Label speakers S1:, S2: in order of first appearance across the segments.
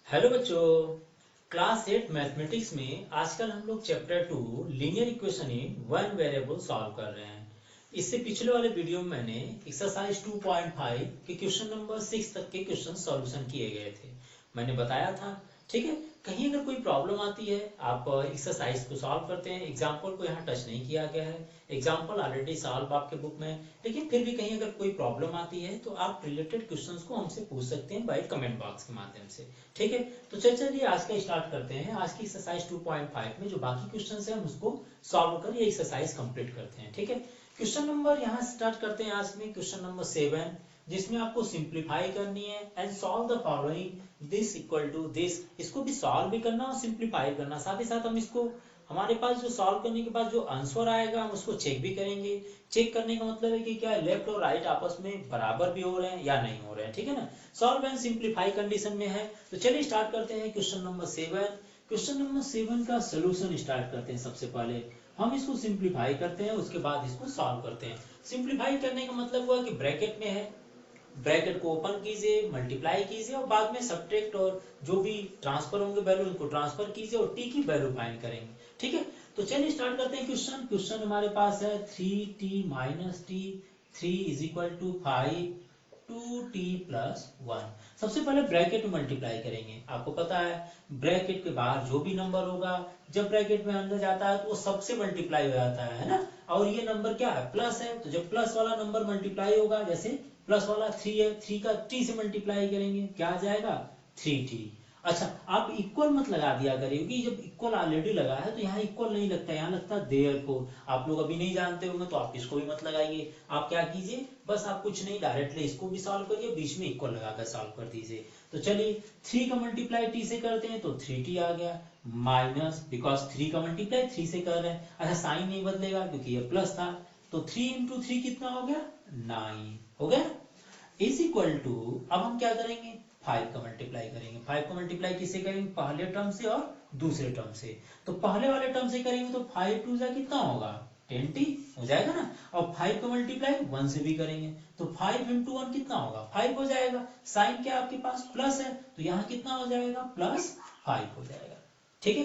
S1: Hello बच्चों। Class 8 mathematics में आजकल हम लोग chapter 2 linear equation in one variable solve कर रहे हैं। इससे पिछले वाले वीडियो में मैंने एक्सरसाइज 2.5 के क्वेश्चन नंबर 6 तक के क्वेश्चन सॉल्यूशन किए गए थे। मैंने बताया था, ठीक है। कहीं अगर कोई प्रॉब्लम आती है, आप एक्सरसाइज को सॉल्व करते हैं। एग्जाम्पल को यहाँ टच नहीं किया गया है, एग्जाम्पल ऑलरेडी सॉल्व आपके बुक में। लेकिन फिर भी कहीं अगर कोई प्रॉब्लम आती है तो आप रिलेटेड क्वेश्चंस को हमसे पूछ सकते हैं बाय कमेंट बॉक्स के माध्यम से, ठीक है। तो चलिए आज का स्टार्ट करते हैं। आज की एक्सरसाइज 2.5 में जो बाकी क्वेश्चंस हैं हम उसको सॉल्व कर ये एक्सरसाइज कंप्लीट करते हैं, ठीक है। क्वेश्चन नंबर यहाँ स्टार्ट करते हैं आज में क्वेश्चन नंबर 7, जिसमें आपको सिंप्लीफाई करनी है and solve the following this equal to this. इसको भी सॉल्व भी करना और सिंप्लीफाई करना, साथ ही साथ हम इसको हमारे पास जो सॉल्व करने के बाद जो आंसर आएगा हम उसको चेक भी करेंगे। चेक करने का मतलब है कि क्या लेफ्ट और राइट आपस में बराबर भी हो रहे हैं या नहीं हो रहे हैं, ठीक है ना। सॉल्व एंड सिंप्लीफाई कंडीशन में है। तो चलिए स्टार्ट करते हैं क्वेश्चन नंबर 7। क्वेश्चन नंबर 7 का सोल्यूशन स्टार्ट करते हैं। सबसे पहले हम इसको सिंप्लीफाई करते हैं, उसके बाद इसको सॉल्व करते हैं। सिंप्लीफाई करने का मतलब हुआ कि ब्रैकेट में है, ब्रैकेट को ओपन कीजिए, मल्टीप्लाई कीजिए और बाद में सब्ट्रैक्ट और जो भी ट्रांसफर होंगे वैल्यू उनको ट्रांसफर कीजिए और टी की वैल्यू फाइंड करेंगे, ठीक है। तो चलिए स्टार्ट करते हैं क्वेश्चन। क्वेश्चन हमारे पास है 3t minus T 3 is equal to 5 2t plus 1। सबसे पहले ब्रैकेट में मल्टीप्लाई करेंगे। आपको पता है ब्रैकेट के बाहर जो भी नंबर होगा जब ब्रैकेट में अंदर जाता है तो वो सबसे मल्टीप्लाई हो जाता है ना। और ये नंबर क्या है, प्लस है, तो जब प्लस वाला नंबर मल्टीप्लाई होगा, जैसे प्लस वाला 3 है, 3 का टी से मल्टीप्लाई करेंगे, क्या आ जाएगा 3t। अच्छा, आप इक्वल मत लगा दिया करिए, क्योंकि जब इक्वल ऑलरेडी लगा है तो यहाँ इक्वल नहीं लगता, यहाँ लगता है देयरफॉर। आप लोग अभी नहीं जानते होंगे तो आप इसको भी मत लगाइए। आप क्या कीजिए, बस आप कुछ नहीं, डायरेक्टली इसको भी सॉल्व करिए, बीच में इक्वल लगाकर सॉल्व कर दीजिए। तो चलिए 3 का मल्टीप्लाई टी से करते हैं तो 3t आ गया, माइनस बिकॉज 3 का मल्टीप्लाई 3 से कर रहे हैं। अच्छा, साइन नहीं बदलेगा क्योंकि ये प्लस था, तो 3 इंटू 3 कितना हो गया 9 हो गया, इज इक्वल टू। अब हम क्या करेंगे, 5 का मल्टीप्लाई करेंगे। 5 का मल्टीप्लाई किससे करेंगे, पहले टर्म से और दूसरे टर्म से। तो पहले वाले टर्म से करेंगे तो 5 टू जा कितना होगा 10t हो जाएगा ना। और 5 का मल्टीप्लाई 1 से भी करेंगे तो 5 इंटू 1 कितना होगा 5 हो जाएगा। साइन क्या आपके पास प्लस है तो यहाँ कितना हो जाएगा प्लस 5 हो जाएगा, ठीक है।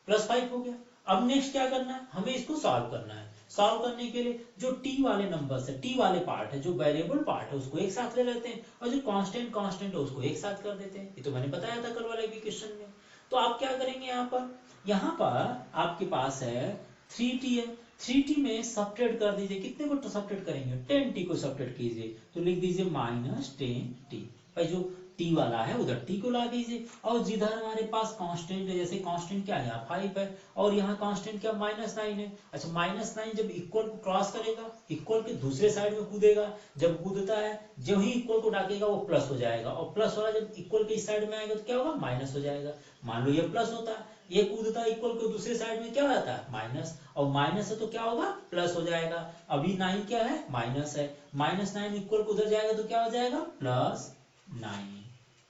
S1: प्लस 5 हो गया। अब नेक्स्ट क्या करना है, हमें इसको सॉल्व करना है। सॉल्व करने के लिए जो टी वाले नंबर है, टी वाले पार्ट है, जो वेरिएबल पार्ट है उसको एक साथ ले लेते हैं और जो कांस्टेंट कांस्टेंट है उसको एक साथ कर देते हैं। ये तो मैंने बताया था कल वाले भी क्वेश्चन में। तो आप क्या करेंगे, यहाँ पर आपके पास है 3t है, 3t में सब्ट्रैक्ट कर दीजिए। कितने को सब्ट्रैक्ट करेंगे, 10t को सब्ट्रैक्ट कीजिए, तो लिख दीजिए माइनस 10t। भाई जो टी वाला है उधर टी को ला दीजिए, और जिधर हमारे पास कांस्टेंट है, जैसे कांस्टेंट क्या है यहाँ 5 है और यहाँ कांस्टेंट क्या -9 है। अच्छा, -9 जब इक्वल को क्रॉस करेगा, इक्वल के दूसरे साइड में कूदेगा, जब कूदता है जब ही इक्वल को डाकेगा वो प्लस हो जाएगा, और प्लस वाला जब इक्वल के इस साइड में आएगा तो क्या होगा माइनस हो जाएगा। मान लो ये प्लस होता है, ये कूदता है इक्वल के दूसरे साइड में, क्या हो जाता है माइनस, और माइनस है तो क्या होगा प्लस हो जाएगा। अभी 9 क्या है माइनस है, -9 इक्वल को उधर जाएगा तो क्या हो जाएगा +9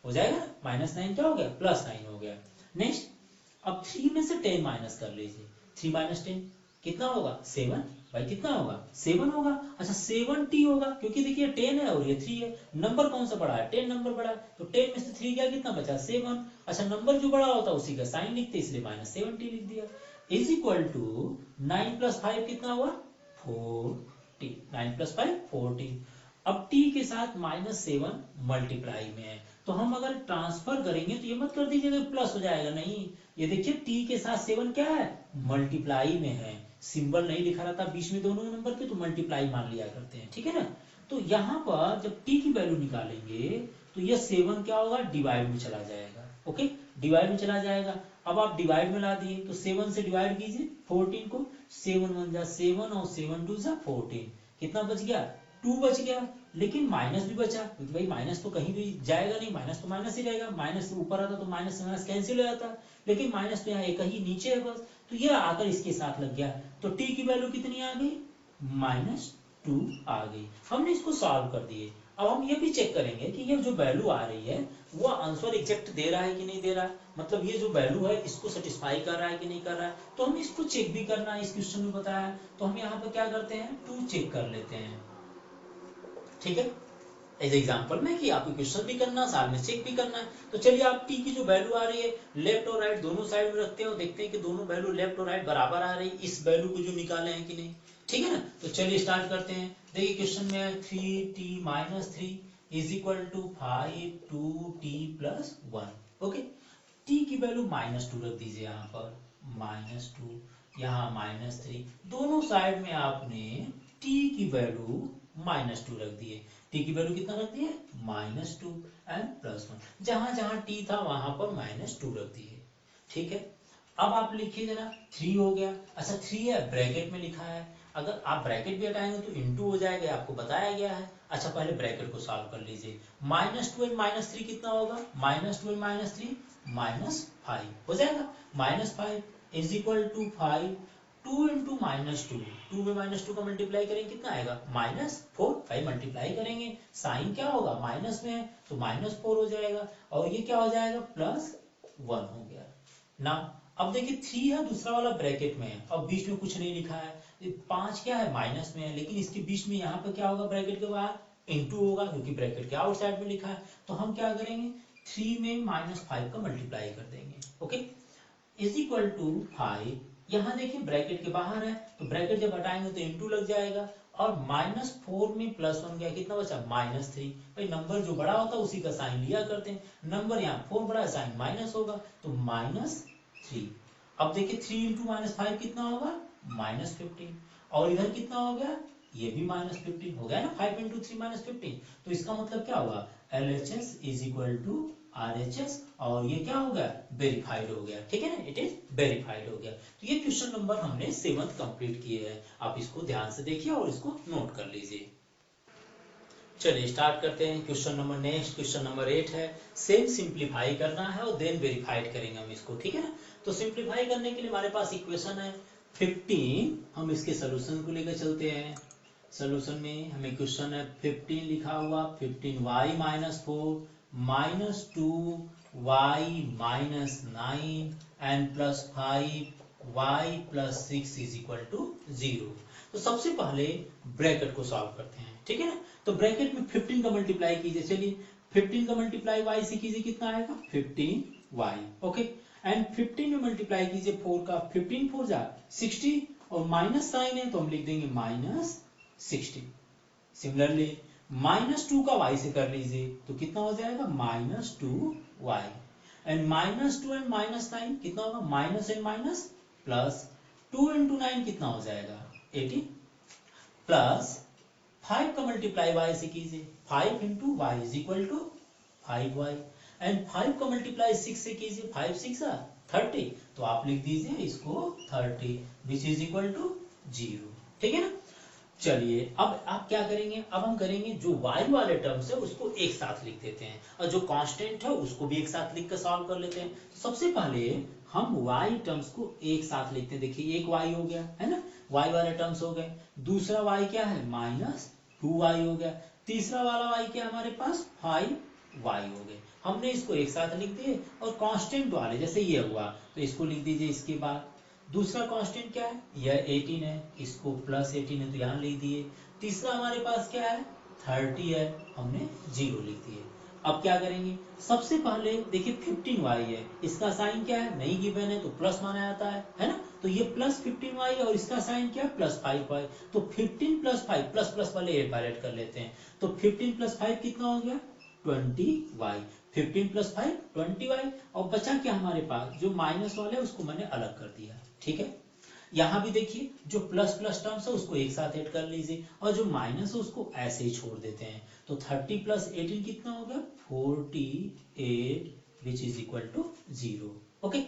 S1: हो जाएगा। -9 क्या हो गया +9 हो गया। नेक्स्ट, अब 3 में से 10 माइनस कर लीजिए, 3 माइनस 10 कितना होगा 7। भाई कितना होगा 7 होगा। अच्छा 7t होगा, क्योंकि देखिए 10 है और ये 3 है, नंबर कौन सा बड़ा है 10 नंबर बड़ा है, तो 10 में से 3 गया कितना बचा 7। अच्छा, नंबर जो बड़ा होता है उसी का साइन लिखते, इसलिए -7t लिख दिया। इज इक्वल टू 9 + 5 कितना हुआ 4t, 9 + 5 4t। अब t के साथ -7 मल्टीप्लाई में है, तो हम अगर ट्रांसफर करेंगे तो ये मत कर दीजिएगा प्लस हो जाएगा, नहीं, ये देखिए t के साथ 7 क्या है मल्टीप्लाई में है, सिंबल नहीं लिखा रहता बीच में दोनों नंबर के, तो मल्टीप्लाई मान लिया करते हैं, ठीक है ना। तो यहाँ पर जब t की वैल्यू निकालेंगे तो ये 7 क्या होगा डिवाइड में चला जाएगा, ओके, डिवाइड में चला जाएगा। अब आप डिवाइड में ला दिए तो 7 से डिवाइड कीजिए 14 को, 7 1 जा 7 और 7 2 जा 14, कितना बच गया 2 बच गया। लेकिन माइनस भी बचा, क्योंकि भाई माइनस तो कहीं भी जाएगा नहीं, माइनस तो माइनस ही रहेगा, माइनस ऊपर आता तो माइनस से माइनस कैंसिल हो जाता, लेकिन माइनस तो यहाँ एक ही नीचे है बस, तो ये आकर इसके साथ लग गया, तो t की वैल्यू कितनी आ गई -2 आ गई। हमने इसको सॉल्व कर दिए। अब हम ये भी चेक करेंगे कि ये जो वैल्यू आ रही है वो आंसर एग्जैक्ट दे रहा है कि नहीं दे रहा है, मतलब ये जो वैल्यू है इसको सेटिस्फाई कर रहा है कि नहीं कर रहा है, तो हमें इसको चेक भी करना है। इस क्वेश्चन में बताया, तो हम यहाँ पर क्या करते हैं 2 चेक कर लेते हैं, ठीक है। एज एग्जाम्पल में कि आपको क्वेश्चन भी करना, साथ में चेक भी करना है। तो चलिए आप टी की जो वैल्यू आ रही है लेफ्ट और राइट दोनों साइड में रखते हैं और देखते हैं कि दोनों वैल्यू लेफ्ट और राइट बराबर आ रही है इस वैल्यू को जो निकाले हैं कि नहीं। ठीक है ना, तो चलिए स्टार्ट करते हैं। देखिए क्वेश्चन में है 3t-3 is equal to 5 2t+1। Okay, T की वैल्यू -2 रख दीजिए यहाँ पर, -2, यहाँ -3, दोनों साइड में आपने टी की वैल्यू -2 रख दिए। टी की वैल्यू कितना रख दिए, -2 एंड +1, जहां जहां टी था वहां पर -2 रख दिए। ठीक है, अब आप लिखिए जरा 3 हो गया। अच्छा 3 है, ब्रैकेट में लिखा है, अगर आप ब्रैकेट भी हटाएंगे तो इनटू हो जाएगा, आपको बताया गया है। अच्छा पहले ब्रैकेट को सॉल्व कर लीजिए। -2 एंड -3 कितना होगा, -2 एंड -3 -5 हो जाएगा। -5 इज इक्वल टू 5, 2 इंटू -2, 2 में -2 का मल्टीप्लाई करेंगे कितना आएगा, -4, 5 मल्टीप्लाई करेंगे, साइन क्या होगा, माइनस में है तो -4 हो जाएगा, और ये क्या हो जाएगा, +1 हो गया ना। अब देखिए 3 है, दूसरा वाला ब्रैकेट में है और बीच में कुछ नहीं लिखा है। 5 क्या है, माइनस में है, लेकिन इसके बीच में यहाँ पर क्या होगा, ब्रैकेट के बाहर इनटू होगा क्योंकि ब्रैकेट के आउटसाइड में लिखा है। तो हम क्या करेंगे, 3 में -5 का मल्टीप्लाई कर देंगे। ओके, इज इक्वल टू 5, यहाँ देखिए ब्रैकेट के बाहर है तो ब्रैकेट जब हटाएंगे तो इनटू लग जाएगा, और -4 में +1 गया, कितना बचा, -3। भाई नंबर जो बड़ा होता है उसी का साइन लिया करते हैं, नंबर यहाँ 4 बड़ा है, साइन माइनस होगा तो -3। अब देखिए 3 इंटू -5 कितना होगा, -15, और इधर कितना हो गया, ये भी -15 हो गया ना, 5 इंटू 3 -15। तो इसका मतलब क्या हुआ, LHS is equal to RHS, और ये क्या हो गया, वेरीफाइड हो गया। ठीक है ना, इट इज वेरीफाइड हो गया। तो ये क्वेश्चन नंबर हमने 7th कंप्लीट किए हैं, आप इसको ध्यान से देखिए और इसको नोट कर लीजिए। चलिए स्टार्ट करते हैं question number, next question number 8 है। सेम सिंप्लीफाई करना है और देन वेरीफाइड करेंगे हम इसको। ठीक है ना, तो सिंप्लीफाई करने के लिए हमारे पास इक्वेशन है 15, हम इसके सोल्यूशन को लेकर चलते हैं। सोल्यूशन में हमें क्वेश्चन है 15 लिखा हुआ, 15y -4 -2y -9 and +5y +6 is equal to 0। तो सबसे पहले ब्रैकेट को सॉल्व करते हैं। ठीक है ना, तो ब्रैकेट में 15 का मल्टीप्लाई कीजिए। चलिए 15 का मल्टीप्लाई y से कीजिए, कितना आएगा, 15y। ओके, एंड 15 में मल्टीप्लाई कीजिए 4 का, 15 4 जा 60, और माइनस साइन है तो हम लिख देंगे -60। सिमिलरली -2 का y से कर लीजिए तो कितना हो जाएगा, -2y, एंड -2 एंड -9 कितना होगा, minus and minus plus, 2 into 9 कितना हो जाएगा, 18, प्लस 5 का मल्टीप्लाई y से कीजिए, 5 into Y is equal to 5y, and 5 का मल्टीप्लाई 6 से कीजिए, 5 6 30, तो आप लिख दीजिए इसको 30 विच इज इक्वल टू 0। ठीक है ना, चलिए अब आप क्या करेंगे, अब हम करेंगे जो y वाले टर्म्स है उसको एक साथ लिख देते हैं, और जो कांस्टेंट है उसको भी एक साथ लिख कर सॉल्व कर लेते हैं। सबसे पहले हम y टर्म्स को एक साथ लिखते हैं। देखिए एक y हो गया है ना, y वाले टर्म्स हो गए, दूसरा y क्या है, -2y हो गया, तीसरा वाला y क्या है हमारे पास, 5y हो गए। हमने इसको एक साथ लिख दिए, और कांस्टेंट वाले जैसे ये हुआ तो इसको लिख दीजिए इसके बाद। दूसरा कांस्टेंट क्या है, यह 18 है, इसको +18 है तो यहाँ लिख दिए। तीसरा हमारे पास क्या है, 30 है, हमने 0 लिख दिए। अब क्या करेंगे, सबसे पहले देखिए 15y है, इसका साइन क्या है, नहीं गिवन है तो प्लस माना जाता है ना, तो ये +15y है और इसका साइन क्या है, +5y, तो 15 + 5 प्लस प्लस वाले एड कर लेते हैं, तो 15 + 5 कितना हो गया, 20y, 15 + 5 20y, और बचा क्या हमारे पास, जो माइनस वाले है उसको मैंने अलग कर दिया। ठीक है, यहाँ भी देखिए जो प्लस प्लस टर्म्स है उसको एक साथ ऐड कर लीजिए, और जो माइनस है उसको ऐसे ही छोड़ देते हैं। तो 30 + 18 कितना हो गया, 48 which is equal to 0। Okay,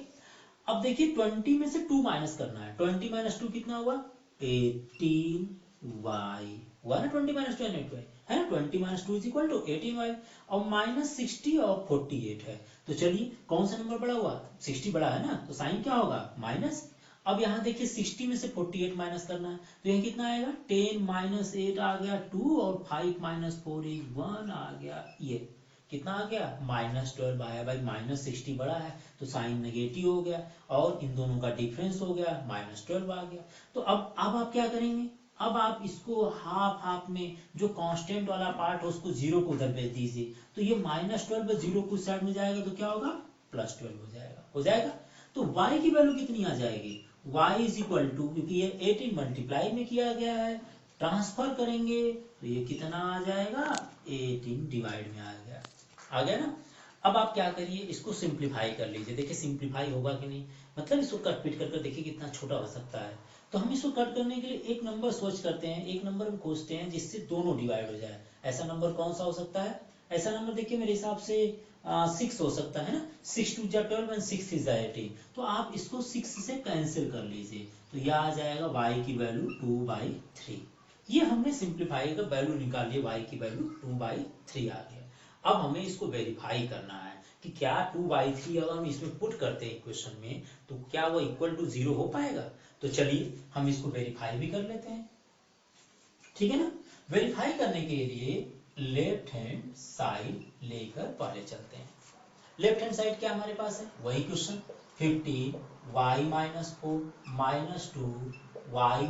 S1: अब देखिए 20 में से 2 माइनस करना है, 20 - 2 कितना हुआ, 18y हुआ ना, 20 - 2 है ना, 20 - 2 इज इक्वल टू 18y, और -60 और 48 है। तो चलिए कौन सा नंबर बड़ा हुआ, 60 बड़ा है ना, तो साइन क्या होगा, माइनस। अब यहाँ देखिए 60 में से 48 माइनस करना है, तो यहाँ कितना आएगा, 10 - 8 आ गया 2, और 5 - 4 इज 1 आ गया, ये कितना आ गया, -12 आया। भाई -60 बड़ा है तो साइन नेगेटिव हो गया, और इन दोनों का डिफरेंस हो गया, -12 आ गया। तो अब आप क्या करेंगे, अब आप इसको हाफ हाफ में जो कांस्टेंट वाला पार्ट है उसको जीरो को उधर भेज दीजिए, तो ये -12 जीरो को साइड में जाएगा तो क्या होगा, +12 हो जाएगा, तो y की वैल्यू कितनी आ जाएगी, y इज इक्वल टू, क्योंकि ये 18 मल्टीप्लाई में किया गया है, ट्रांसफर करेंगे तो ये कितना आ जाएगा, 18 डिवाइड में आ गया ना। अब आप क्या करिए, इसको सिंप्लीफाई कर लीजिए, देखिए सिंप्लीफाई होगा कि नहीं, मतलब इसको कट पीट कर देखिए कितना छोटा हो सकता है। तो हम इसको कट करने के लिए एक नंबर सोच करते हैं, एक नंबर हम खोजते हैं जिससे दोनों डिवाइड हो जाए। ऐसा नंबर कौन सा हो सकता है, ऐसा नंबर देखिए मेरे हिसाब से 6 हो सकता है ना, 6 2 जा 12 एंड 6 इज 18, तो आप इसको 6 से कैंसिल कर लीजिए, तो यह आ जाएगा y की वैल्यू 2/3। ये हमने सिंप्लीफाई का वैल्यू निकाल लिया, y की वैल्यू 2/3 आ गया। अब हमें इसको वेरीफाई करना है कि क्या 2/3 अगर हम इसमें पुट करते हैं इक्वेशन में तो क्या वो इक्वल टू 0 हो पाएगा। तो चलिए हम इसको वेरीफाई भी कर लेते हैं, ठीक है ना। वेरीफाई करने के लिए लेफ्ट हैंड साइड लेकर पहले चलते हैं। लेफ्ट हैंड साइड क्या हमारे पास है, वही question 15 y - 4 - 2 y -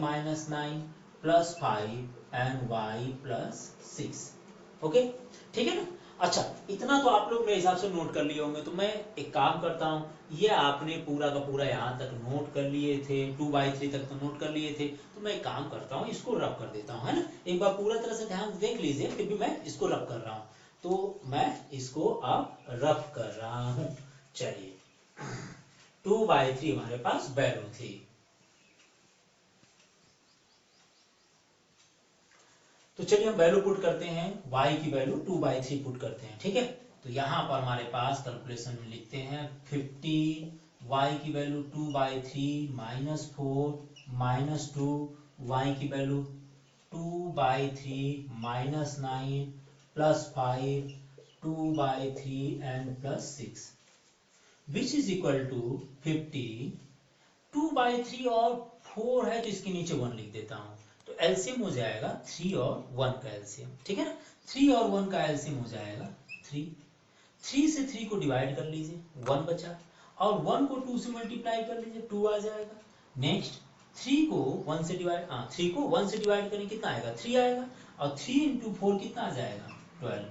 S1: 9 + 5 and y + 6। Okay, ठीक है ना। अच्छा, इतना तो आप लोग मेरे हिसाब से नोट कर लिए होंगे, तो मैं एक काम करता हूँ, ये आपने पूरा का पूरा यहाँ तक नोट कर लिए थे, 2/3 तक तो नोट कर लिए थे, तो मैं एक काम करता हूँ, इसको रब कर देता हूँ, है ना। एक बार पूरा तरह से ध्यान देख लीजिए, फिर भी मैं इसको रब कर रहा हूँ, तो मैं इसको अब रब कर रहा हूँ। चलिए 2/3 हमारे पास वैल्यू थी, तो चलिए हम वैल्यू पुट करते हैं, y की वैल्यू 2/3 पुट करते हैं, ठीक है। तो यहाँ पर हमारे पास कैलकुलेशन में लिखते हैं 15 y की वैल्यू 2/3 -4 -2 y की value 2/3 -9 +5 2/3 and +6 which is equal to 15। 2/3 और 4 है तो इसके नीचे 1 लिख देता हूँ, तो एलसीएम हो जाएगा 3 और 1 का एलसीएम, ठीक है ना। 3 और 1 का एलसीएम हो जाएगा 3। 3 से 3 को डिवाइड कर लीजिए, 1 बचा, और 1 को 2 से मल्टीप्लाई कर लीजिए, 2 आ जाएगा। नेक्स्ट 3 को 1 से डिवाइड 3 को 1 से डिवाइड करें कितना आएगा, 3 आएगा, और 3 × 4 कितना आ जाएगा, 12।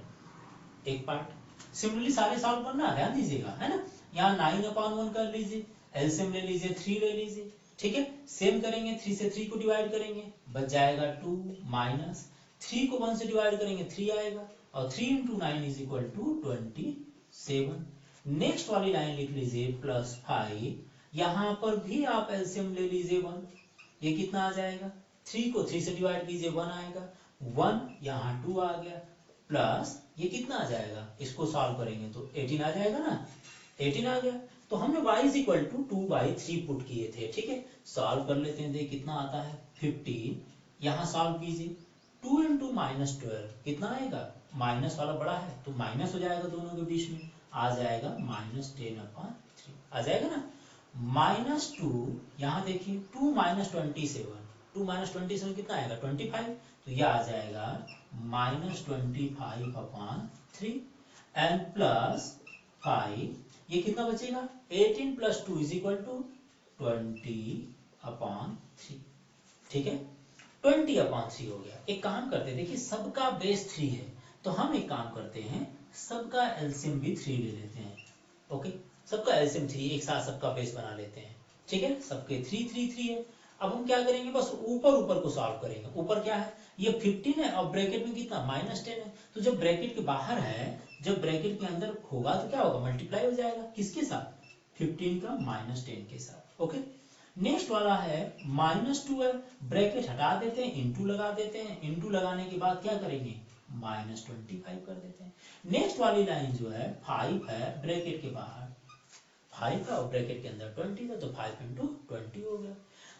S1: एक पार्ट सिमिलरली सारे सॉल्व करना, ध्यान दीजिएगा, है ना। यहाँ 9/1 कर लीजिए, एलसीएम ले लीजिए, 3 ले लीजिए, ठीक है। सेम करेंगे, 3 से 3 को डिवाइड करेंगे, बच जाएगा 2 माइनस 3 को 1 से डिवाइड करेंगे 3 आएगा, और 3 × 9 इज इक्वल टू 27। नेक्स्ट वाली लाइन लिख लीजिए +5, यहाँ पर भी आप एलसीएम ले लीजिए 1, ये कितना आ जाएगा, 3 को 3 से डिवाइड कीजिए 1 आएगा, 1 यहाँ 2 आ गया, प्लस ये कितना आ जाएगा, इसको सॉल्व करेंगे तो 18 आ जाएगा ना, 18 आ गया। तो हमने y is equal to 2/3 put किए थे, ठीक है। सॉल्व कर लेते हैं, देखिए कितना आता है 15, यहाँ सॉल्व कीजिए, 2 × -12 कितना आएगा, माइनस वाला बड़ा है तो माइनस हो जाएगा, दोनों के बीच में आ जाएगा -10/3 आ जाएगा ना। -2 यहाँ देखिए 2 - 27, 2 - 27 कितना आएगा 25, तो यह आ जाएगा -25/3 एंड +5, ये कितना बचेगा 18 + 2 इज इक्वल टू 20/3, ठीक है। 20/3 हो गया। एक काम करते हैं, देखिए सबका बेस 3 है, तो हम एक काम करते हैं, सबका एलसीएम भी 3 ले लेते हैं। ओके, सबका एलसीएम 3, एक साथ सबका बेस बना लेते हैं, ठीक है। सबके 3 3 3 है। अब हम क्या करेंगे, बस ऊपर ऊपर को सॉल्व करेंगे। ऊपर क्या है, ये 15 है, और ब्रैकेट में कितना -10 है, तो जब ब्रैकेट के बाहर है, जब ब्रैकेट के अंदर होगा तो क्या होगा, मल्टीप्लाई हो जाएगा, किसके साथ, 15 का -10 के साथ। ओके, नेक्स्ट वाला है -2 है, ब्रैकेट हटा देते हैं, इंटू लगा देते हैं, इंटू लगाने के बाद क्या करेंगे, -25 कर देते हैं। नेक्स्ट वाली लाइन जो है 5 है, ब्रैकेट के बाहर 5 था और ब्रैकेट के अंदर 20 था, तो 5 × 20 हो गया।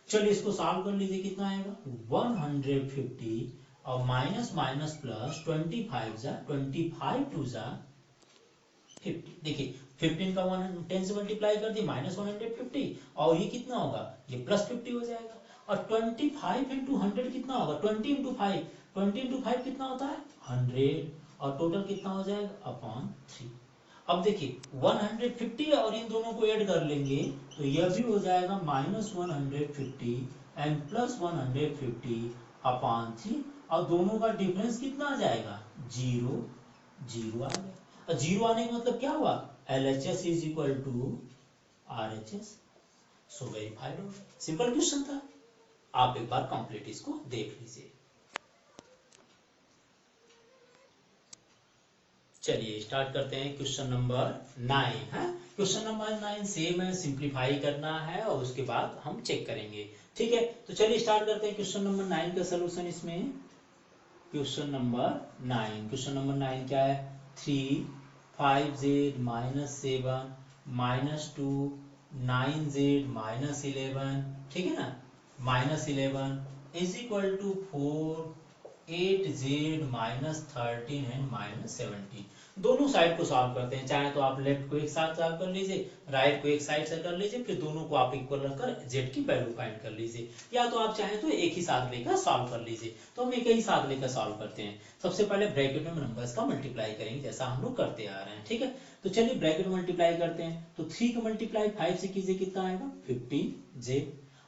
S1: चलिए इसको सॉल्व कर लीजिए, कितना आएगा 150, और माइनस माइनस प्लस 25 जा 25 2 जा 50। देखिए 15 का 10 से मल्टीप्लाई कर दिए -150, और ये कितना होगा, ये +50 हो जाएगा, और 25 × 100 कितना होगा, 20 × 5, 20 × 5 कितना होता है 100, और टोटल कितना हो जाएगा अपॉन 3। अब देखिए 150 और इन दोनों को ऐड कर लेंगे तो यह भी हो जाएगा -150 एंड +150 अपॉन 3 और दोनों का डिफरेंस कितना आ जाएगा 0 0 आ गया। और 0 आने का मतलब क्या हुआ LHS is equal to RHS। So verified हो गया। सिंपल क्वेश्चन था। आप एक बार कंप्लीट इसको देख लीजिए। चलिए स्टार्ट करते हैं क्वेश्चन नंबर 9 है। क्वेश्चन नंबर 9 सेम है, सिंप्लीफाई करना है और उसके बाद हम चेक करेंगे। ठीक है, तो चलिए स्टार्ट करते हैं क्वेश्चन नंबर 9 का सलूशन। इसमें क्वेश्चन नंबर 9 क्या है 3 5z minus 7 minus 2 9z minus 11, ठीक है ना, minus 11 is equal to 4 8z minus 13 and minus 17। दोनों साइड को सॉल्व करते हैं। चाहे तो आप लेफ्ट को एक साथ सॉल्व कर लीजिए, राइट को एक साइड से कर लीजिए, फिर दोनों को आप इक्वल रखकर z की वैल्यू फाइंड कर लीजिए, या तो आप चाहे तो एक ही साथ लेकर सॉल्व कर लीजिए। तो हम एक ही साथ लेकर सॉल्व करते हैं। सबसे पहले ब्रैकेट में नंबर्स का मल्टीप्लाई करेंगे जैसा हम लोग करते आ रहे हैं। ठीक है, तो चलिए ब्रैकेट में मल्टीप्लाई करते हैं। तो 3 का मल्टीप्लाई 5 से कीजिए कितना आएगा 15z,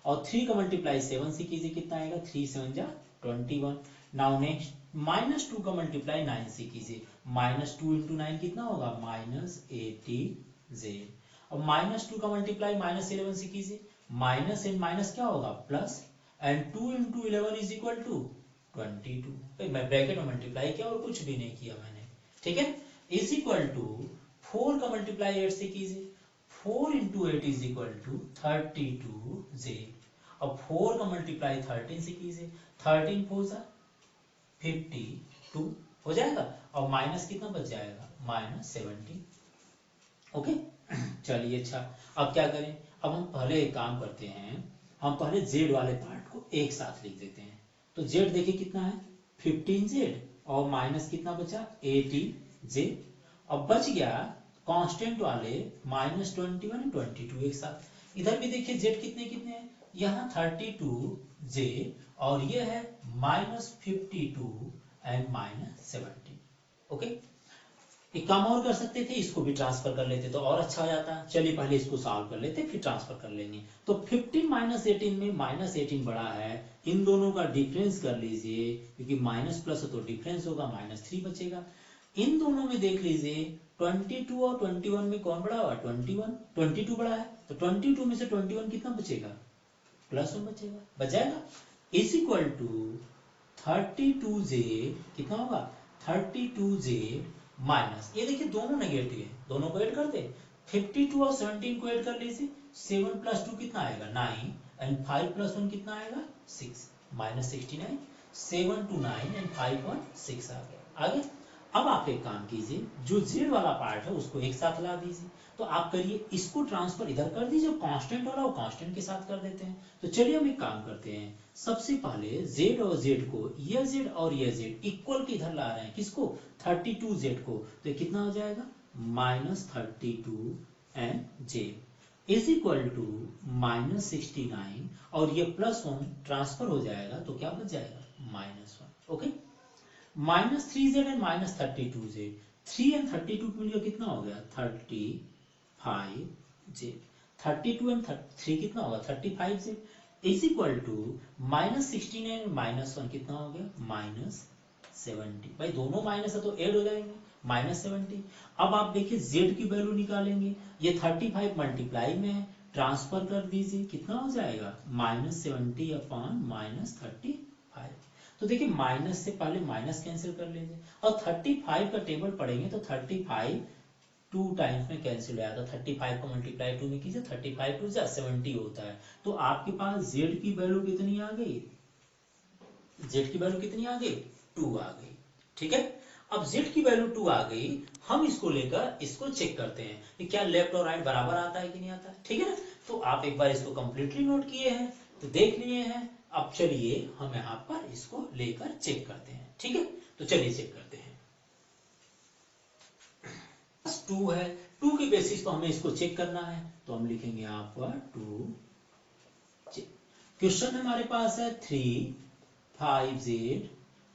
S1: और 3 का मल्टीप्लाई 7 से कीजिए कितना आएगा 3 7 जा 21। नाउ नेक्स्ट -2 का मल्टीप्लाई 9 से कीजिए, -2 × 9 कितना होगा -80z। अब -2 का मल्टीप्लाई -11 से कीजिए, माइनस एंड माइनस क्या होगा plus, and 2 × 11 is equal to 22। भाई मैं ब्रैकेट में मल्टीप्लाई किया और कुछ भी नहीं किया मैंने। ठीक है, इज इक्वल टू 4 का मल्टीप्लाई 8 से कीजिए, 4 × 8 इज इक्वल टू 32z। अब 4 का मल्टीप्लाई 13 से कीजिए, 13 4 जा 52 हो जाएगा, और माइनस कितना बच जाएगा -17। ओके चलिए अच्छा, अब क्या करें, अब हम पहले एक काम करते हैं, हम पहले z वाले पार्ट को एक साथ लिख देते हैं। तो z देखिए कितना है 15z, और माइनस कितना बचा 18z। अब बच गया कांस्टेंट वाले -21 और 22 एक साथ। इधर भी देखिए z कितने कितने हैं, यहाँ 32z, और ये है -52 एंड -17। ओके, एक काम और कर सकते थे, इसको भी ट्रांसफर कर लेते तो और अच्छा हो जाता। चलिए पहले इसको सॉल्व कर लेते फिर ट्रांसफर कर लेंगे। तो 15 - 18 में -18 बड़ा है, इन दोनों का डिफरेंस कर लीजिए, क्योंकि माइनस प्लस है तो डिफरेंस होगा -3 बचेगा। इन दोनों में देख लीजिए 22 और 21 में कौन बड़ा हुआ 22 बड़ा है, तो 22 में से 21 कितना बचेगा +1 बचेगा, बच जाएगा। इज इक्वल टू 32z कितना होगा 32z माइनस, ये देखिए दोनों नेगेटिव है, दोनों को ऐड करते 52 और 17 को ऐड कर लीजिए, 7 + 2 कितना आएगा 9, एंड 5 + 1 कितना आएगा 6, -69। 7 to 9 एंड 5 1 6 आ गया आगे। अब आप एक काम कीजिए, जो z वाला पार्ट है उसको एक साथ ला दीजिए। तो आप करिए इसको ट्रांसफर इधर कर दीजिए, कांस्टेंट वाला वो कांस्टेंट के साथ कर देते हैं। तो चलिए हम एक काम करते हैं, सबसे पहले z और z को, ये z और ये z इक्वल के इधर ला रहे हैं, किसको 32z को, तो ये कितना हो जाएगा -32 and j is equal to -69, और ये +1 ट्रांसफर हो जाएगा तो क्या बच जाएगा -1। Okay, -3z and -32z, 3 and 32 मिलकर कितना हो गया 35z, 32 एंड 3 कितना होगा 35z, is equal to -16 and -1 कितना हो गया -70। भाई दोनों माइनस है तो ऐड हो जाएंगे -70। अब आप देखिए z की वैल्यू निकालेंगे, ये 35 मल्टीप्लाई में है, ट्रांसफर कर दीजिए कितना हो जाएगा -70 अपॉन -35। तो देखिए माइनस से पहले माइनस कैंसिल कर लीजिए, और 35 का टेबल पढ़ेंगे तो 35 2 टाइम्स में कैंसिल हो जाता है। 35 को मल्टीप्लाई 2 में कीजिए, 35 2 जा 70 होता है। तो आपके पास z की वैल्यू कितनी आ गई, z की वैल्यू कितनी आ गई 2 आ गई। ठीक है, अब z की वैल्यू 2 आ गई, हम इसको लेकर इसको चेक करते हैं कि क्या लेफ्ट और राइट बराबर आता है कि नहीं आता है। ठीक है ना, तो आप एक बार इसको कंप्लीटली नोट किए हैं तो देख लिए हैं। अब चलिए हम यहाँ पर इसको लेकर चेक करते हैं। ठीक है, तो चलिए चेक करते हैं। 2 है, 2 के बेसिस पर हमें इसको चेक करना है, तो हम लिखेंगे यहाँ पर 2। क्वेश्चन हमारे पास है 3 5z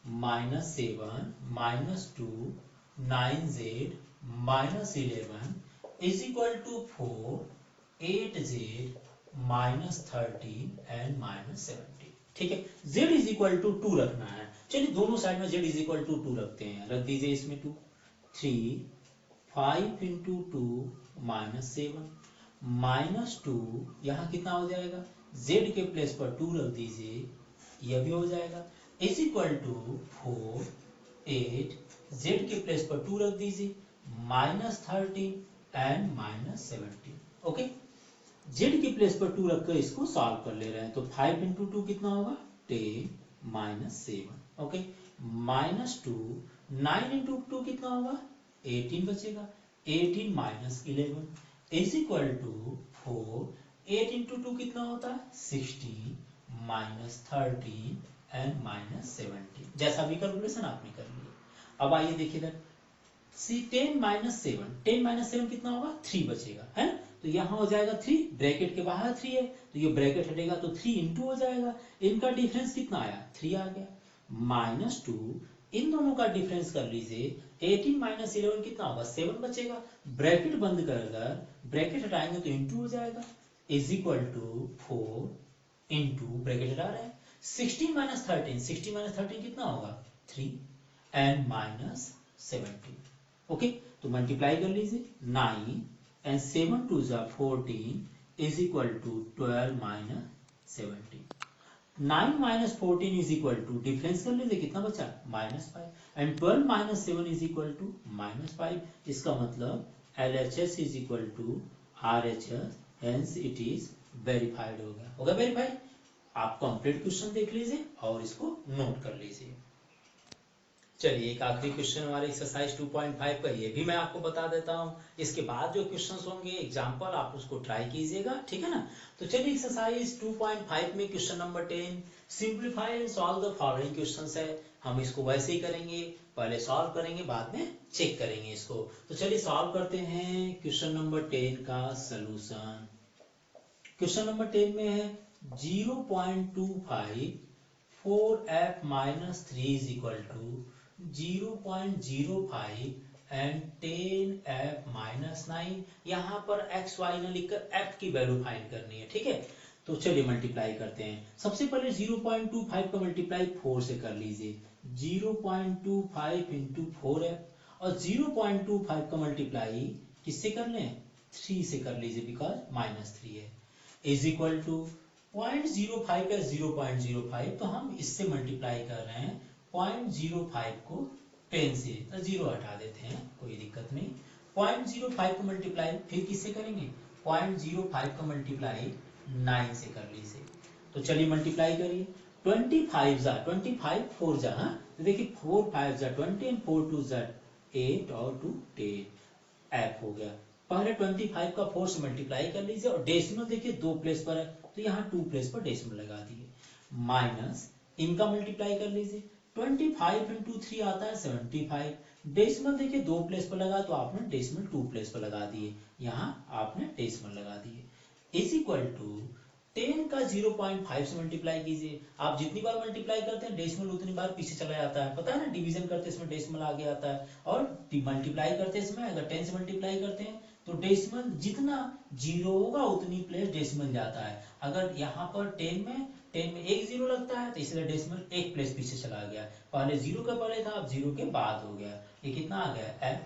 S1: -7 -2 9z -11 is equal to 4 8z -13 and -17। ठीक है। z इज इक्वल टू 2 रखना है। चलिए दोनों साइड में z इज इक्वल टू 2 रखते हैं, रख दीजिए इसमें 2। 3 5 इंटू 2 -7 -2, यहाँ कितना हो जाएगा, z के प्लेस पर 2 रख दीजिए, यह भी हो जाएगा, इज इक्वल टू 4 8, z के प्लेस पर 2 रख दीजिए, -13 एंड -17। ओके, z के प्लेस पर 2 रखकर इसको सॉल्व कर ले रहे हैं, तो 5 इंटू 2 कितना होगा, 10 -7। ओके, -2, 9 इंटू 2 कितना होगा, 18 बचेगा, 18 -11 इज इक्वल टू 4, 8 इंटू 2 कितना होता है, 16 -13 एंड -17। जैसा भी कैलकुलेशन आपने कर लिया। अब आइए देखिए इधर, सी 10 -7 कितना होगा, 3 बचेगा, है, तो यहाँ हो जाएगा 3, ब्रैकेट के बाहर 3 है, तो ये ब्रैकेट हटेगा तो 3 इंटू हो जाएगा, इनका डिफरेंस कितना आया, 3 आ गया, -2, इन दोनों का डिफरेंस कर लीजिए, 18 -11 कितना होगा, 7 बचेगा, ब्रैकेट बंद कर ब्रैकेट हटाएंगे तो इंटू हो जाएगा, is equal to 4 into bracket हटा रहे हैं, 16 -13 कितना होगा, 3 एंड -17। ओके, तो मल्टीप्लाई कर लीजिए, 9 and 7 2 14 is equal to 12 -17। 9 -14 is equal to, difference कर लीजिए कितना बचा, -5 एंड 12 -7 इज इक्वल टू -5। इसका मतलब LHS is equal to RHS, hence it is verified हो गया। होगा वेरीफाइड। आप कंप्लीट क्वेश्चन देख लीजिए और इसको नोट कर लीजिए। चलिए एक आखिरी क्वेश्चन हमारे एक्सरसाइज 2.5 का, ये भी मैं आपको बता देता हूँ। इसके बाद जो क्वेश्चंस होंगे एग्जांपल आप उसको ट्राई कीजिएगा, ठीक है ना। तो चलिए एक्सरसाइज 2.5 में question number 10, simplify and solve the following questions है। हम इसको वैसे ही करेंगे, पहले सॉल्व करेंगे बाद में चेक करेंगे इसको। तो चलिए सॉल्व करते हैं क्वेश्चन नंबर 10 का सोल्यूशन। क्वेश्चन नंबर 10 में है 0.25 4f - 3 is equal to 0.05 and 10f - 9। यहाँ पर x y न लिखकर f की वैल्यू फाइंड करनी है, ठीक है। तो चलिए मल्टीप्लाई करते हैं। सबसे पहले 0.25 का मल्टीप्लाई 4 से कर लीजिए, 0.25 इंटू 4f, और 0.25 का मल्टीप्लाई किससे कर लें, 3 से कर लीजिए, बिकॉज -3 है, इज इक्वल टू 0.05 या 0.05, तो हम इससे मल्टीप्लाई कर रहे हैं 0.05 को 10 से, तो 0 हटा देते हैं, कोई दिक्कत नहीं। 0.05 को मल्टीप्लाई फिर किससे करेंगे, 0.05 का मल्टीप्लाई 9 से कर लीजिए। तो चलिए मल्टीप्लाई करिए, 25 4 जा, तो देखिए 4 5 जा 20 एंड 4 2 जा 8 और 2 10, एफ हो गया। पहले 25 का 4 से मल्टीप्लाई कर लीजिए, और डेसिमल देखिए 2 प्लेस पर है, तो यहाँ 2 प्लेस पर डेसिमल लगा दिए, माइनस इनका मल्टीप्लाई कर लीजिए, 25 इंटू 3 आता है 75, डेसिमल देखिए 2 प्लेस पर लगा तो आपने डेसिमल 2 प्लेस पर लगा दिए, यहाँ आपने डेसिमल लगा दिए, इज इक्वल टू 10 का 0.5 से मल्टीप्लाई कीजिए। आप जितनी बार मल्टीप्लाई करते हैं डेसिमल उतनी बार पीछे चला जाता है, पता है ना, डिवीजन करते इसमें डेसिमल आगे आता है, और मल्टीप्लाई करते इसमें अगर 10 से मल्टीप्लाई करते हैं तो डेसिमल जितना जीरो होगा उतनी प्लेस डेसिमल जाता है। अगर यहाँ पर 10 में एक जीरो लगता है तो इसलिए डेसिमल एक प्लेस पीछे चला गया, पहले जीरो का पहले था, अब जीरो के बाद हो गया, ये कितना आ गया f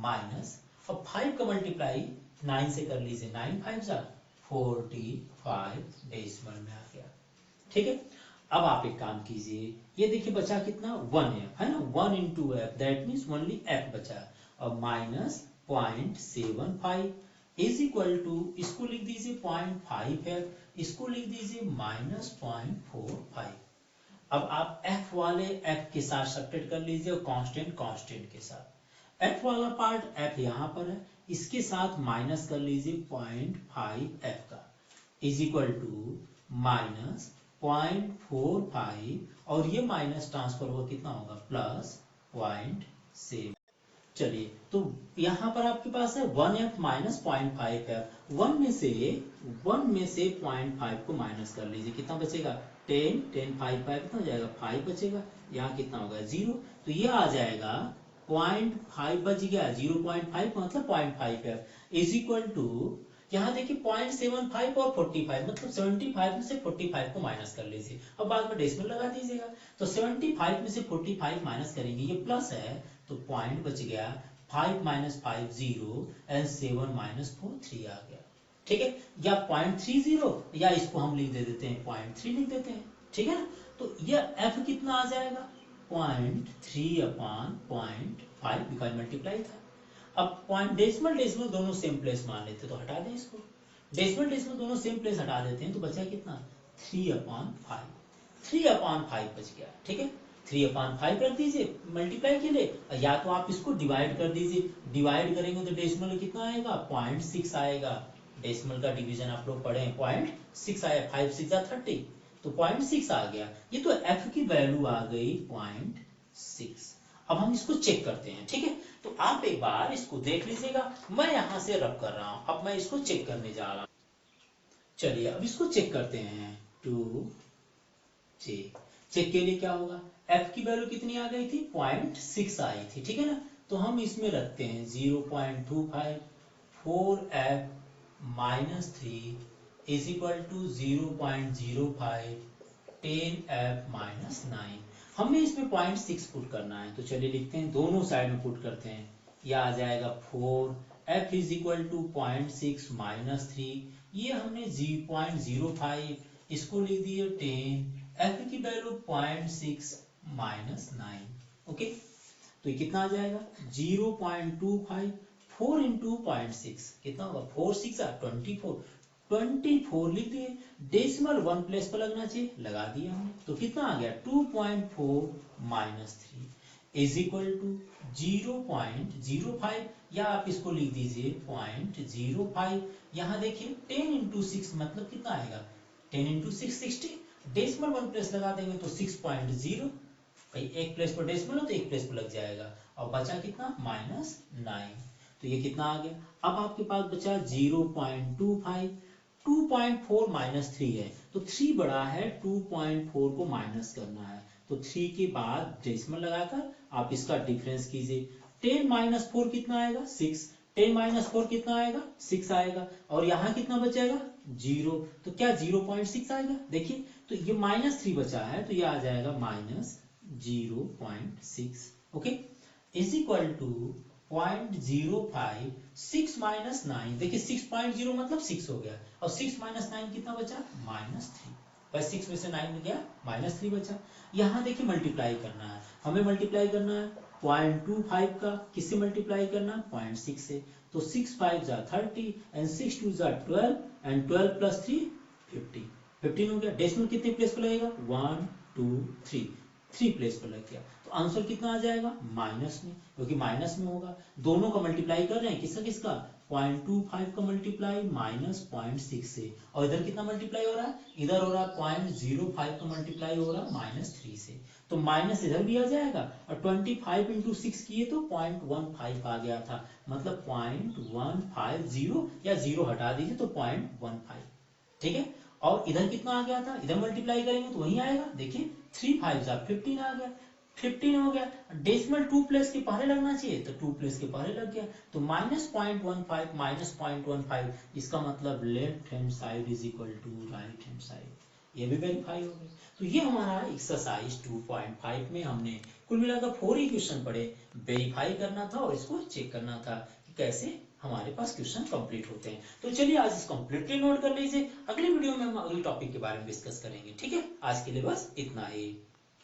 S1: माइनस, और 5 का मल्टीप्लाई 9 से कर लीजिए, 9 5 जा 45 डेसिमल में आ गया, ठीक है। अब आप एक काम कीजिए, ये देखिए बचा कितना 1f, है ना, 1 into F, that means only f बचा, और माइनस 0.75 इज इक्वल टू, इसको लिख दीजिए 0.5f, इसको लिख दीजिए -0.45। अब आप f वाले f के साथ सब्ट्रैक्ट कर लीजिए, और कांस्टेंट कांस्टेंट के साथ, f वाला पार्ट f यहाँ पर है, इसके साथ माइनस कर लीजिए 0.5f का, इज इक्वल टू -0.45, और ये माइनस ट्रांसफर होगा कितना होगा, प्लस 0.7। चलिए तो यहाँ पर आपके पास है 1f माइनस 0.5f, 1 में से 0.5 को माइनस कर लीजिए, कितना बचेगा 10 10 5 5 कितना हो जाएगा 5 बचेगा, यहाँ कितना होगा 0, तो ये आ जाएगा 0.5 बच गया, 0.5 मतलब 0.5f इज इक्वल टू यहाँ देखिए 0.75 और 45, मतलब 75 में से 45 को माइनस कर लीजिए, अब बाद में डेसिमल लगा दीजिएगा। तो 75 में से 45 माइनस करेंगे, ये प्लस है तो पॉइंट बच गया 5 - 5 0 एंड 7 - 4 3 आ गया। ठीक है, या 0.30 या इसको हम लिख देते हैं 0.3 लिख देते हैं। ठीक है ना, तो ये f कितना आ जाएगा 0.3/0.5 बिकॉज मल्टीप्लाई था। अब पॉइंट डेसिमल डेसिमल दोनों सेम प्लेस मान लेते तो हटा दें इसको, डेसिमल डेसिमल दोनों सेम प्लेस हटा देते हैं तो बचा कितना 3/5, 3/5 बच गया। ठीक है, 3/5 रख दीजिए मल्टीप्लाई के लिए, या तो आप इसको डिवाइड कर दीजिए, डिवाइड करेंगे तो डेसिमल कितना आएगा 0.6 आएगा। डेसिमल का डिवीजन आप लोग पढ़े 0.6 आया, 5 6 30 तो 0.6 आ गया। ये तो f की वैल्यू आ गई 0.6। अब हम इसको चेक करते हैं। ठीक है, तो आप एक बार इसको देख लीजिएगा, मैं यहां से रब कर रहा हूं, अब मैं इसको चेक करने जा रहा हूं। चलिए अब इसको चेक करते हैं। टू चेक के लिए क्या होगा, f की वैल्यू कितनी आ गई थी 0.6 आई थी। ठीक है ना, तो हम इसमें रखते हैं 0.25 4f - 3 is equal to 0.05 10f - 9। हमें इसमें 0.6 पुट करना है, तो चलिए लिखते हैं, दोनों साइड में पुट करते हैं। यह आ जाएगा 4f इज इक्वल टू 0.6 - 3, ये हमने 0.05, इसको लिख दिए 10, f की वैल्यू 0.6 - 9। ओके, तो ये कितना आ जाएगा 0.25, 4 इंटू 0.6 कितना होगा 4 6 24, 24 लिख दिए। डेसिमल 1 प्लेस पर लगना चाहिए, लगा दिया हमने, तो कितना आ गया 2.4 - 3 इज इक्वल टू 0.05, या आप इसको लिख दीजिए 0.05। यहाँ देखिए 10 इंटू 6 मतलब कितना आएगा 10 इंटू 6 60, डेसिमल 1 प्लेस लगा देंगे तो 6.0, भाई एक प्लेस पर डेसिमल हो तो एक प्लेस पर लग जाएगा, और बचा कितना -9, तो ये कितना आ गया। अब आपके पास बचा 0.25, 2.4 - 3 है, तो 3 बड़ा है, 2.4 को माइनस करना है, तो 3 के बाद डेसिमल लगाकर आप इसका डिफरेंस कीजिए। 10 - 4 कितना आएगा 6, 10 - 4 कितना आएगा 6 आएगा, और यहाँ कितना बचेगा 0, तो क्या 0.6 आएगा, देखिए तो ये -3 बचा है, तो ये आ जाएगा -0.6। ओके, इज इक्वल टू 0.05 6 - 9, देखिए 6.0 मतलब 6 हो गया, और 6 - 9 कितना बचा -3, बस 6 में से 9 गया -3 बचा। यहाँ देखिए मल्टीप्लाई करना है, हमें मल्टीप्लाई करना है 0.25 का किससे मल्टीप्लाई करना 0.6 से, तो 6 5 जा 30 एंड 6 2 जा 12 एंड 12 प्लस 3 50, 15 हो गया। डेसिमल कितने प्लेस पर लगेगा 1 2 3 प्लेस पर लग गया, तो आंसर कितना आ जाएगा माइनस में, क्योंकि माइनस में होगा। दोनों का मल्टीप्लाई कर रहे हैं, किसका किसका 0.25 का मल्टीप्लाई -0.6 से, और इधर कितना मल्टीप्लाई हो रहा है, इधर हो रहा है 0.05 का मल्टीप्लाई हो रहा है -3 से, तो माइनस इधर भी आ जाएगा, और 25 इंटू 6 किए तो 0.15 आ गया था, मतलब 0.150, या 0 हटा दीजिए तो 0.15। ठीक है, और इधर कितना आ गया था, इधर मल्टीप्लाई करेंगे तो वही आएगा, देखिए 3 5 जा 15 आ गया, 15 हो गया। डेसिमल 2 प्लेस के पहले लगना चाहिए, तो 2 प्लेस के पहले लग गया, तो -0.15 -0.15, इसका मतलब left hand side is equal to right hand side, ये भी वेरीफाई हो गई। तो ये हमारा एक्सरसाइज 2.5 में हमने कुल मिलाकर 4 ही क्वेश्चन पढ़े, वेरीफाई करना था और इसको चेक करना था कि कैसे हमारे पास क्वेश्चन कंप्लीट होते हैं। तो चलिए आज इसको कंप्लीटली नोट कर लीजिए, अगले वीडियो में हम अगले टॉपिक के बारे में डिस्कस करेंगे। ठीक है, आज के लिए बस इतना ही।